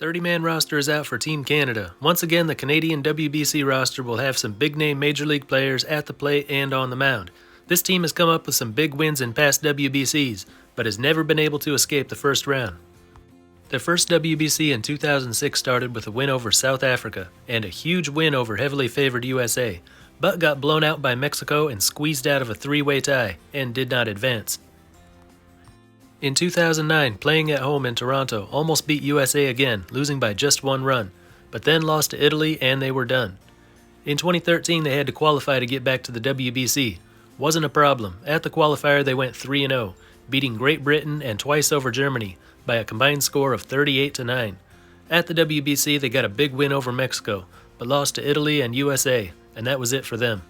30-man roster is out for Team Canada. Once again, the Canadian WBC roster will have some big-name Major League players at the plate and on the mound. This team has come up with some big wins in past WBCs, but has never been able to escape the first round. Their first WBC in 2006 started with a win over South Africa and a huge win over heavily favored USA, but got blown out by Mexico and squeezed out of a three-way tie and did not advance. In 2009, playing at home in Toronto, almost beat USA again, losing by just one run, but then lost to Italy and they were done. In 2013, they had to qualify to get back to the WBC. Wasn't a problem. At the qualifier, they went 3-0, beating Great Britain and twice over Germany by a combined score of 38-9. At the WBC, they got a big win over Mexico, but lost to Italy and USA, and that was it for them.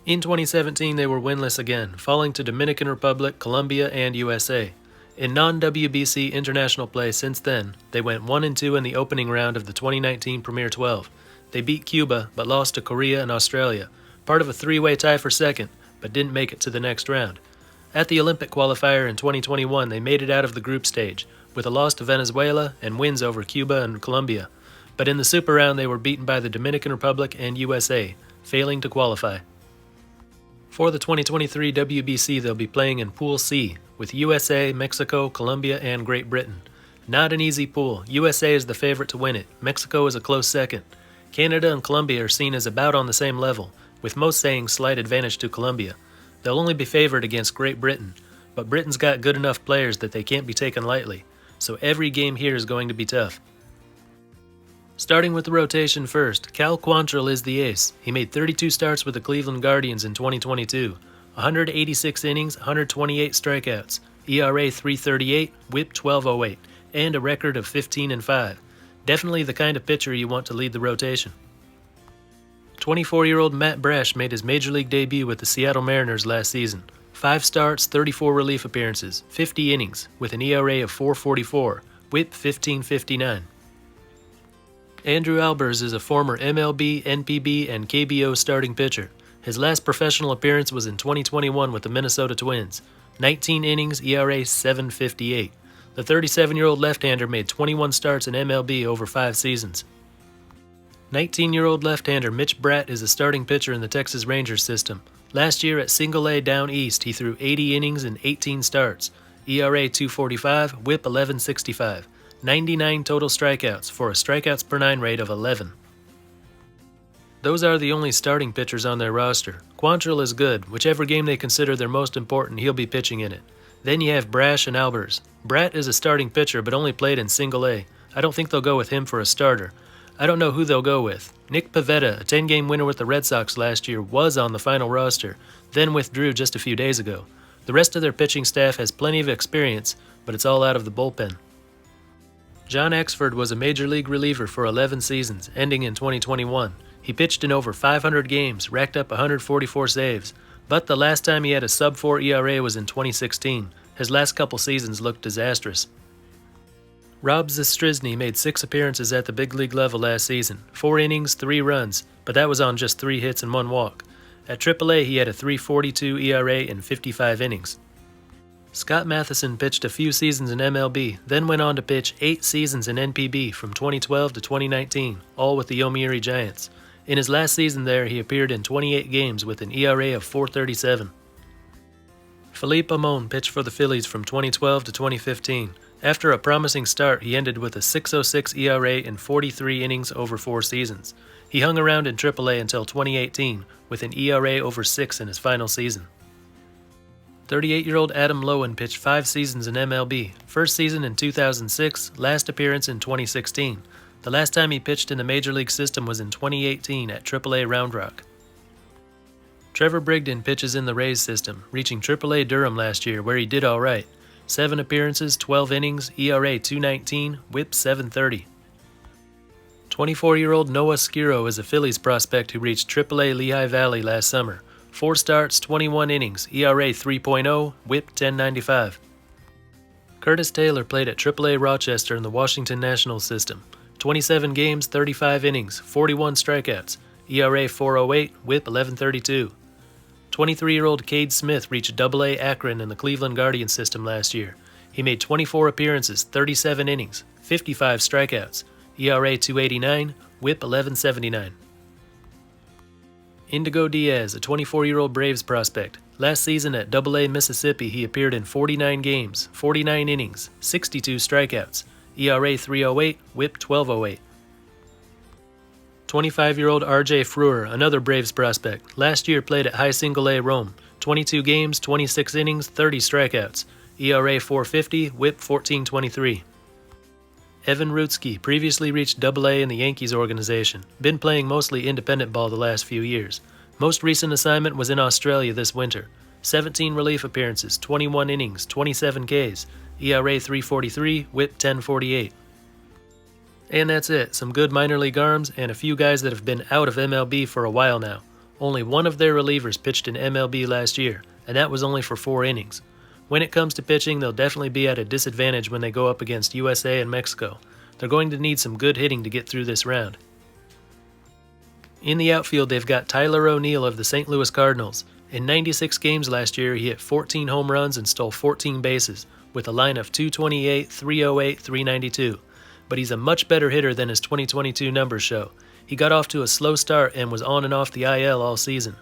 In 2017, they were winless again, falling to Dominican Republic, Colombia, and USA. In non-WBC international play since then, they went 1-2 in the opening round of the 2019 Premier 12. They beat Cuba, but lost to Korea and Australia, part of a three-way tie for second, but didn't make it to the next round. At the Olympic qualifier in 2021, they made it out of the group stage, with a loss to Venezuela and wins over Cuba and Colombia. But in the Super Round, they were beaten by the Dominican Republic and USA, failing to qualify. For the 2023 WBC, they'll be playing in Pool C, with USA, Mexico, Colombia, and Great Britain. Not an easy pool. USA is the favorite to win it. Mexico is a close second. Canada and Colombia are seen as about on the same level, with most saying slight advantage to Colombia. They'll only be favored against Great Britain, but Britain's got good enough players that they can't be taken lightly, so every game here is going to be tough. Starting with the rotation first, Cal Quantrill is the ace. He made 32 starts with the Cleveland Guardians in 2022, 186 innings, 128 strikeouts, ERA 3.38, WHIP 12.08, and a record of 15-5. Definitely the kind of pitcher you want to lead the rotation. 24-year-old Matt Brash made his Major League debut with the Seattle Mariners last season. 5 starts, 34 relief appearances, 50 innings, with an ERA of 4.44, WHIP 15.59. Andrew Albers is a former MLB, NPB, and KBO starting pitcher. His last professional appearance was in 2021 with the Minnesota Twins. 19 innings, ERA 7.58. The 37-year-old left-hander made 21 starts in MLB over 5 seasons. 19-year-old left-hander Mitch Bratt is a starting pitcher in the Texas Rangers system. Last year at Single A Down East, he threw 80 innings and 18 starts. ERA 2.45, WHIP 11.65. 99 total strikeouts for a strikeouts per 9 rate of 11. Those are the only starting pitchers on their roster. Quantrill is good. Whichever game they consider their most important, he'll be pitching in it. Then you have Brash and Albers. Bratt is a starting pitcher but only played in Single A. I don't think they'll go with him for a starter. I don't know who they'll go with. Nick Pivetta, a 10-game winner with the Red Sox last year, was on the final roster, then withdrew just a few days ago. The rest of their pitching staff has plenty of experience, but it's all out of the bullpen. John Axford was a Major League reliever for 11 seasons, ending in 2021. He pitched in over 500 games, racked up 144 saves, but the last time he had a sub-4 ERA was in 2016. His last couple seasons looked disastrous. Rob Zastryzny made 6 appearances at the big league level last season, 4 innings, 3 runs, but that was on just 3 hits and 1 walk. At AAA, he had a 3.42 ERA in 55 innings. Scott Matheson pitched a few seasons in MLB, then went on to pitch 8 seasons in NPB from 2012 to 2019, all with the Yomiuri Giants. In his last season there, he appeared in 28 games with an ERA of 4.37. Philippe Amon pitched for the Phillies from 2012 to 2015. After a promising start, he ended with a 6.06 ERA in 43 innings over 4 seasons. He hung around in AAA until 2018, with an ERA over 6 in his final season. 38-year-old Adam Lowen pitched 5 seasons in MLB, first season in 2006, last appearance in 2016. The last time he pitched in the Major League system was in 2018 at AAA Round Rock. Trevor Brigden pitches in the Rays system, reaching AAA Durham last year where he did all right. 7 appearances, 12 innings, ERA 2.19, WHIP 7.30. 24-year-old Noah Skiro is a Phillies prospect who reached AAA Lehigh Valley last summer. 4 starts, 21 innings, ERA 3.0, WHIP 10.95. Curtis Taylor played at AAA Rochester in the Washington Nationals system. 27 games, 35 innings, 41 strikeouts, ERA 4.08, WHIP 11.32. 23-year-old Cade Smith reached AA Akron in the Cleveland Guardians system last year. He made 24 appearances, 37 innings, 55 strikeouts, ERA 2.89, WHIP 11.79. Indigo Diaz, a 24-year-old Braves prospect. Last season at AA Mississippi, he appeared in 49 games, 49 innings, 62 strikeouts, ERA 3.08, WHIP 12.08. 25-year-old RJ Frewer, another Braves prospect. Last year played at high single-A Rome. 22 games, 26 innings, 30 strikeouts, ERA 4.50, WHIP 14.23. Evan Rutsky previously reached AA in the Yankees organization. Been playing mostly independent ball the last few years. Most recent assignment was in Australia this winter. 17 relief appearances, 21 innings, 27 Ks, ERA 3.43, WHIP 10.48. And that's it. Some good minor league arms and a few guys that have been out of MLB for a while now. Only one of their relievers pitched in MLB last year, and that was only for 4 innings. When it comes to pitching, they'll definitely be at a disadvantage when they go up against USA and Mexico. They're going to need some good hitting to get through this round. In the outfield, they've got Tyler O'Neill of the St. Louis Cardinals. In 96 games last year, he hit 14 home runs and stole 14 bases, with a line of 228, 308, 392. But he's a much better hitter than his 2022 numbers show. He got off to a slow start and was on and off the IL all season.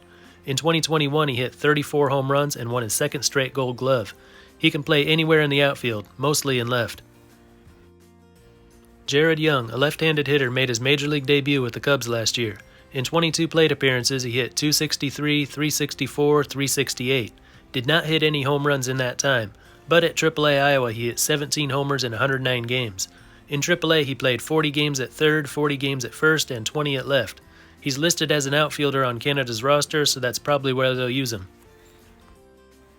In 2021, he hit 34 home runs and won his second straight Gold Glove. He can play anywhere in the outfield, mostly in left. Jared Young, a left-handed hitter, made his major league debut with the Cubs last year. In 22 plate appearances, he hit 263, 364, 368. Did not hit any home runs in that time, but at AAA Iowa, he hit 17 homers in 109 games. In AAA, he played 40 games at third, 40 games at first, and 20 at left. He's listed as an outfielder on Canada's roster, so that's probably where they'll use him.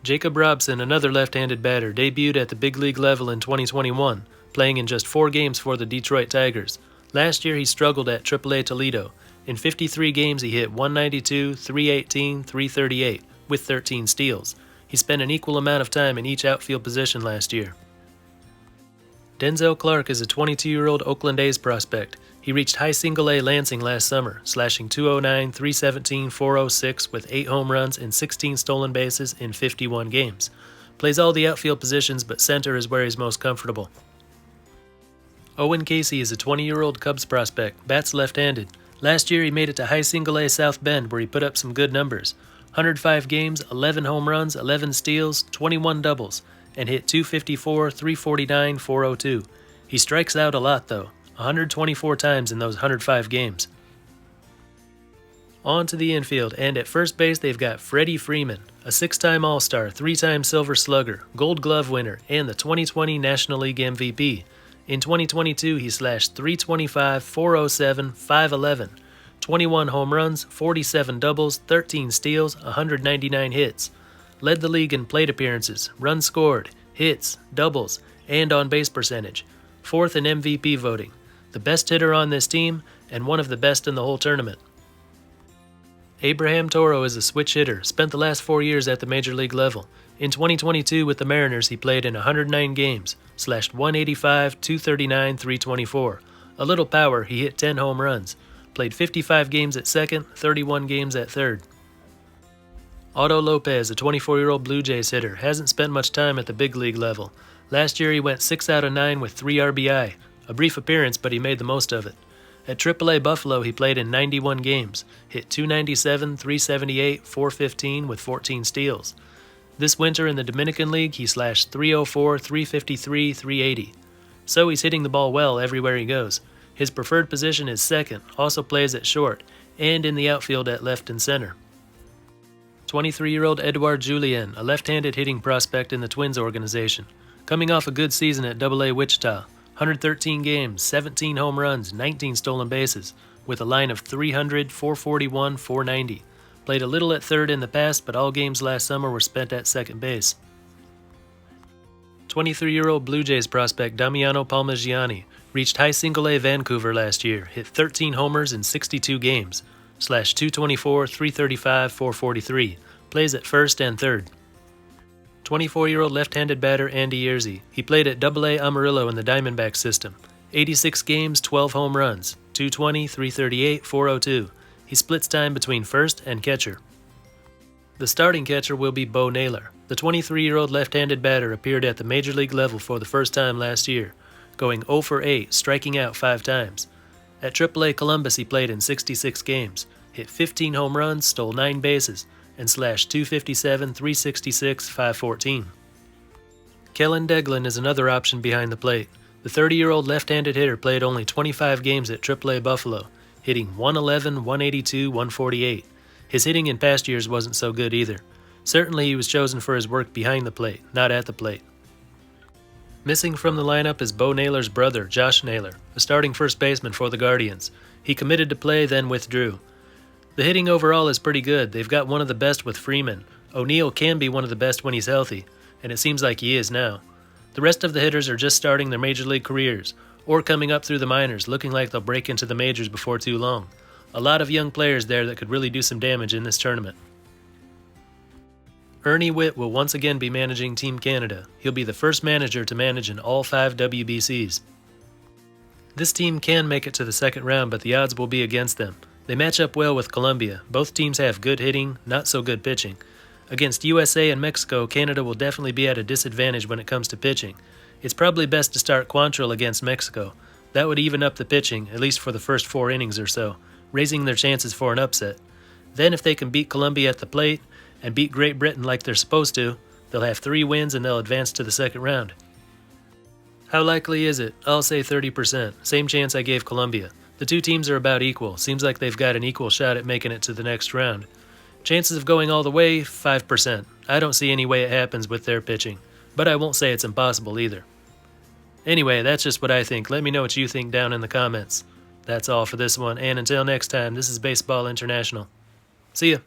Jacob Robson, another left-handed batter, debuted at the big league level in 2021, playing in just 4 games for the Detroit Tigers. Last year he struggled at AAA Toledo. In 53 games he hit 192, 318, 338, with 13 steals. He spent an equal amount of time in each outfield position last year. Denzel Clark is a 22-year-old Oakland A's prospect. He reached high single-A Lansing last summer, slashing 209, 317, 406 with 8 home runs and 16 stolen bases in 51 games. Plays all the outfield positions, but center is where he's most comfortable. Owen Casey is a 20-year-old Cubs prospect, bats left-handed. Last year he made it to high single-A South Bend, where he put up some good numbers. 105 games, 11 home runs, 11 steals, 21 doubles, and hit 254, 349, 402. He strikes out a lot, though. 124 times in those 105 games. On to the infield, and at first base they've got Freddie Freeman, a 6-time All-Star, 3-time Silver Slugger, Gold Glove winner, and the 2020 National League MVP. In 2022 he slashed 325, 407, 511, 21 home runs, 47 doubles, 13 steals, 199 hits. Led the league in plate appearances, runs scored, hits, doubles, and on-base percentage. 4th in MVP voting. The best hitter on this team, and one of the best in the whole tournament. Abraham Toro is a switch hitter, spent the last 4 years at the major league level. In 2022 with the Mariners he played in 109 games, slashed 185, 239, 324. A little power, he hit 10 home runs. Played 55 games at second, 31 games at third. Otto Lopez, a 24-year-old Blue Jays hitter, hasn't spent much time at the big league level. Last year he went 6 out of 9 with 3 RBI. A brief appearance, but he made the most of it. At AAA Buffalo, he played in 91 games, hit 297, 378, 415 with 14 steals. This winter in the Dominican League, he slashed 304, 353, 380. So he's hitting the ball well everywhere he goes. His preferred position is second, also plays at short, and in the outfield at left and center. 23-year-old Edouard Julien, a left-handed hitting prospect in the Twins organization. Coming off a good season at AA Wichita. 113 games, 17 home runs, 19 stolen bases, with a line of 300, 441, 490. Played a little at third in the past, but all games last summer were spent at second base. 23-year-old Blue Jays prospect Damiano Palmigiani reached high single-A Vancouver last year, hit 13 homers in 62 games, slashed 224, 335, 443. Plays at first and third. 24-year-old left-handed batter Andy Yerzy. He played at AA Amarillo in the Diamondback system. 86 games, 12 home runs, 220, 338, 402. He splits time between first and catcher. The starting catcher will be Bo Naylor. The 23-year-old left-handed batter appeared at the major league level for the first time last year, going 0 for 8, striking out 5 times. At AAA Columbus he played in 66 games, hit 15 home runs, stole 9 bases, and slashed .257, .366, .514. Kellen Deglin is another option behind the plate. The 30-year-old left-handed hitter played only 25 games at AAA Buffalo, hitting 111, 182, 148. His hitting in past years wasn't so good either. Certainly he was chosen for his work behind the plate, not at the plate. Missing from the lineup is Bo Naylor's brother, Josh Naylor, a starting first baseman for the Guardians. He committed to play, then withdrew. The hitting overall is pretty good. They've got one of the best with Freeman. O'Neill can be one of the best when he's healthy, and it seems like he is now. The rest of the hitters are just starting their major league careers, or coming up through the minors, looking like they'll break into the majors before too long. A lot of young players there that could really do some damage in this tournament. Ernie Whitt will once again be managing Team Canada. He'll be the first manager to manage in all 5 WBCs. This team can make it to the second round, but the odds will be against them. They match up well with Colombia. Both teams have good hitting, not so good pitching. Against USA and Mexico, Canada will definitely be at a disadvantage when it comes to pitching. It's probably best to start Quantrill against Mexico. That would even up the pitching, at least for the first 4 innings or so, raising their chances for an upset. Then if they can beat Colombia at the plate, and beat Great Britain like they're supposed to, they'll have 3 wins and they'll advance to the second round. How likely is it? I'll say 30%, same chance I gave Colombia. The 2 teams are about equal. Seems like they've got an equal shot at making it to the next round. Chances of going all the way, 5%. I don't see any way it happens with their pitching, but I won't say it's impossible either. Anyway, that's just what I think. Let me know what you think down in the comments. That's all for this one, and until next time, this is Baseball International. See ya.